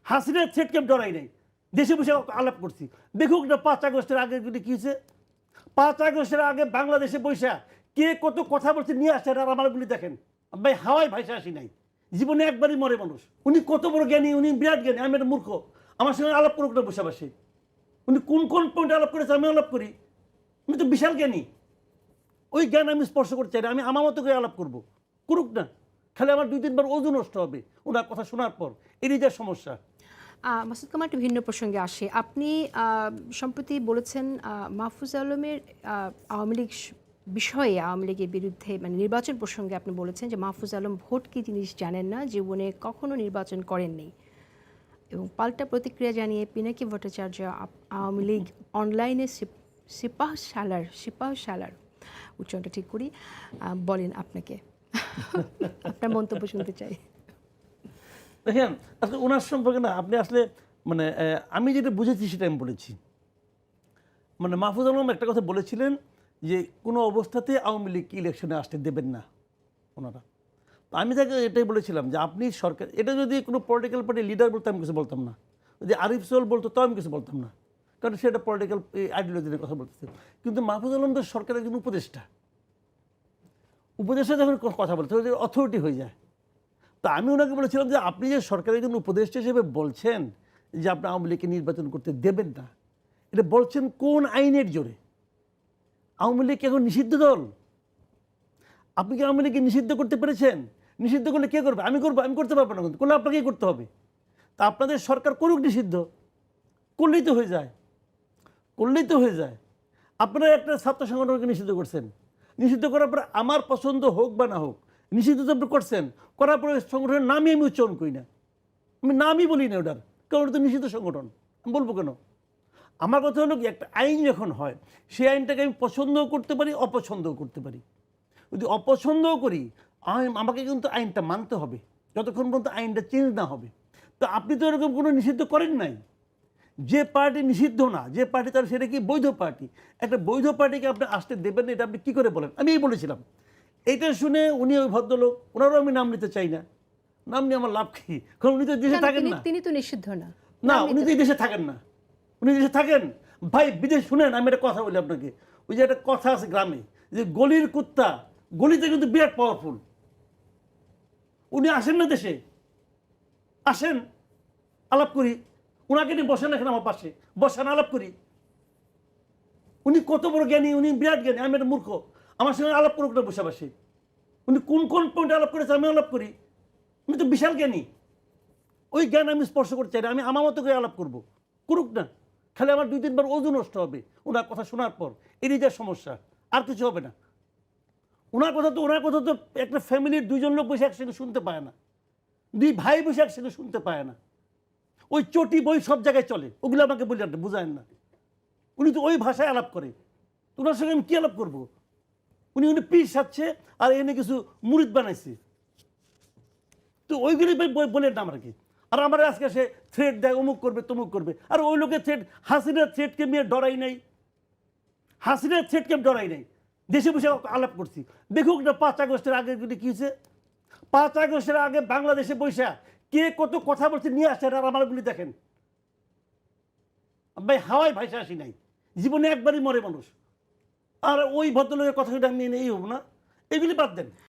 হাসিনার থ্রেটকে ডরাই নাই, দেশে বসে আলাপ করছি। দেখুক না 5 আগস্টের আগে কি হয়েছে। 5 আগস্টের আগে বাংলাদেশে বৈশা কে কত কথা বলছে নিয়ে আসছে, আর আমারগুলি দেখেন ভাই, হাওয়ায় ভাইসা আসি নাই, জীবনে একবারই মরে মানুষ। উনি কত বড় জ্ঞানী, উনি বিরাট জ্ঞানী, আমি একটা মূর্খ। আমার সঙ্গে আলাপ করুক না বসে বসে। উনি কোন কোন পয়েন্টে আলাপ করেছে আমি আলাপ করি, উনি তো বিশাল জ্ঞানী। ওই জ্ঞান আমি স্পর্শ করতে চাই না, আমি আমার মতো করে আলাপ করবো, করুক না। খালি আমার 2-3 বার ওজন নষ্ট হবে ওনার কথা শোনার পর, এরই যা সমস্যা। মাসুদ কামাল, একটু ভিন্ন প্রসঙ্গে আসে। আপনি সম্প্রতি বলেছেন মাহফুজ আলমের আওয়ামী লীগ বিষয়ে, আওয়ামী লীগের বিরুদ্ধে মানে নির্বাচন প্রসঙ্গে আপনি বলেছেন যে মাহফুজ আলম ভোট কি জিনিস জানেন না, জীবনে কখনো নির্বাচন করেননি। এবং পাল্টা প্রতিক্রিয়া জানিয়ে পিনাকি ভট্টাচার্য আওয়ামী লীগ অনলাইনে সিপাহসালার উচ্চারণটা ঠিক করি বলেন আপনাকে। আপনার মন্তব্য শুনতে চাই। দেখেন আসলে ওনার সম্পর্কে না, আপনি আসলে মানে আমি যেটা বুঝেছি সেটা আমি বলেছি। মানে মাহফুজ আলম একটা কথা বলেছিলেন যে কোনো অবস্থাতে আওয়ামী লীগ ইলেকশনে আসতে দেবেন না ওনারা। তো আমি তাকে এটাই বলেছিলাম যে আপনি সরকার, এটা যদি কোনো পলিটিক্যাল পার্টির লিডার বলতো আমি কিছু বলতাম না, যদি আরিফ সোহেল বলতো তাও আমি কিছু বলতাম না, কারণ সেটা পলিটিক্যাল আইডিওলজি নিয়ে কথা বলতেছে। কিন্তু মাহফুজ আলম তো সরকারের একজন উপদেষ্টা, উপদেষ্টা যখন কথা বলতে অথরিটি হয়ে যায়। তা আমি ওনাকে বলেছিলাম যে আপনি যে সরকারের একজন উপদেষ্টা হিসেবে বলছেন যে আপনি আওয়ামী লীগকে নির্বাচন করতে দেবেন না, এটা বলছেন কোন আইনের জোরে? আওয়ামী লীগ এখন নিষিদ্ধ দল, আপনি কি আওয়ামী লীগকে নিষিদ্ধ করতে পেরেছেন? নিষিদ্ধ করলে কে করবে? আমি করবো? আমি করতে পারবো না, কিন্তু করলে আপনাকেই করতে হবে। তা আপনাদের সরকার করুক নিষিদ্ধ, করলেই তো হয়ে যায়, করলেই তো হয়ে যায়। আপনারা একটা ছাত্র সংগঠনকে নিষিদ্ধ করছেন, নিষিদ্ধ করার পরে আমার পছন্দ হোক বা না হোক, নিষিদ্ধ তো আপনি করছেন, করার পরে সংগঠনের নামই আমি উচ্চারণ করি না, আমি নামই বলি না ওটার, কারণ ওটা তো নিষিদ্ধ সংগঠন, আমি বলবো কেন? আমার কথা হলো কি, একটা আইন যখন হয় সেই আইনটাকে আমি পছন্দও করতে পারি, অপছন্দও করতে পারি। যদি অপছন্দও করি আমাকে কিন্তু আইনটা মানতে হবে যতক্ষণ পর্যন্ত আইনটা চেঞ্জ না হবে। তো আপনি তো এরকম কোনো নিষিদ্ধ করেন নাই। যে পার্টি নিষিদ্ধ না, যে পার্টি তার সেটা কি বৈধ পার্টি, একটা বৈধ পার্টিকে আপনি আসতে দেবেন না, এটা আপনি কী করে বলেন? আমি এই বলেছিলাম। এইটা শুনে উনি ওই ভদ্রলোক, ওনারও আমি নাম নিতে চাই না, নাম নিয়ে আমার লাভ কি, কারণ উনি তো দেশে থাকেন না। তিনি তো নিষিদ্ধ না। না, উনি তো এই দেশে থাকেন না, উনি দেশে থাকেন ভাই, বিদেশ। শুনেন আমি একটা কথা বলি আপনাকে, ওই যে একটা কথা আছে গ্রামে যে গলির কুত্তা গলিতে কিন্তু বিরাট পাওয়ারফুল। উনি আসেন না দেশে, আসেন আলাপ করি, ওনাকে নিয়ে বসেন এখানে আমার পাশে, বসেন আলাপ করি। উনি কত বড় জ্ঞানী, উনি বিরাট জ্ঞানী, আমি একটা মূর্খ। আমার সঙ্গে আলাপ করুক না বসে বসে। উনি কোন কোন পয়েন্টে আলাপ করেছে আমি আলাপ করি, উনি তো বিশাল জ্ঞানী। ওই জ্ঞান আমি স্পর্শ করতে চাই না, আমি আমার মতো করে আলাপ করবো, করুক না। খালি আমার 2-3 বার ওজন নষ্ট হবে ওনার কথা শোনার পর, এরই যা সমস্যা, আর কিছু হবে না। ওনার কথা তো একটা ফ্যামিলির 2জন লোক বসে একসঙ্গে শুনতে পায় না, 2 ভাই বসে একসঙ্গে শুনতে পায় না। ওই চটি বই সব জায়গায় চলে, ওগুলো আমাকে বললেন বুঝায়েন না। উনি তো ওই ভাষায় আলাপ করে, ওনার সঙ্গে আমি কী আলাপ করবো? উনি পীর সাজছে আর এনে কিছু মুরিদ বানাইছে, তো ওইগুলি বলেন না আমাকে। আর আমার আজকে সে থ্রেট দেয়, অমুক করবে তমুক করবে, আর ওই লোকের থ্রেট, হাসিনার থ্রেটকে নিয়ে ডরাই নাই, হাসিনার থ্রেটকে ডরাই নাই, দেশে বসে আলাপ করছি। দেখুক না 5 আগস্টের আগে কি হয়েছে। 5 আগস্টের আগে বাংলাদেশে বৈশা কে কত কথা বলছে নিয়ে আসছে, আর আমারগুলি দেখেন ভাই, হাওয়ায় ভাইসা আসি নাই, জীবনে একবারই মরে মানুষ। আর ওই ভদ্রলোকের কথা আমি এই হব না, এগুলি বাদ দেন।